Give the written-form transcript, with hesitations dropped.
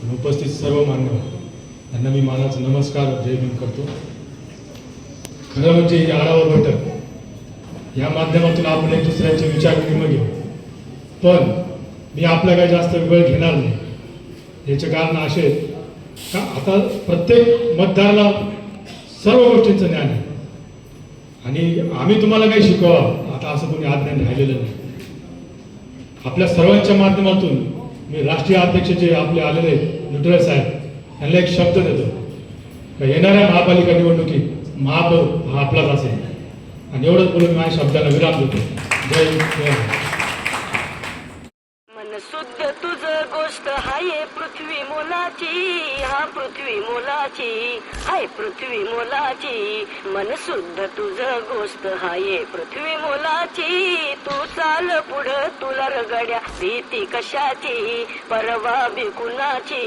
उपस्थित सर्व मान्यवर यांना मी मानाचा नमस्कार जय भीम करतो। खरं म्हणजे ही आढावा बैठक या माध्यमातून आपण एक दुसऱ्यांचे विचार विनिमय घेऊ, पण मी आपला काही जास्त वेळ घेणार नाही। याचे कारण असे का आता प्रत्येक मतदाराला सर्व गोष्टींचं ज्ञान आहे आणि आम्ही तुम्हाला काही शिकवावं आता असं कोणी आज्ञान राहिलेलं नाही। आपल्या सर्वांच्या माध्यमातून मी राष्ट्रीय अध्यक्ष जे आपले आलेले लुटरे साहेब यांना एक शब्द देतो का येणाऱ्या महापालिका निवडणुकीत महापौर हा आपलाच असेल आणि एवढंच बोलून माझ्या शब्दाला विराम देतो। जय हिंद। मन शुद्ध तुझ गोष्ट हाय पृथ्वी मोलाची, हा पृथ्वी मोलाची, हाय पृथ्वी मोलाची। मन शुद्ध तुझ गोष्ट हाय पृथ्वी मोलाची। तू चाल पुढं तुला रगड्या भीती कशाची, परवा बी कुणाची।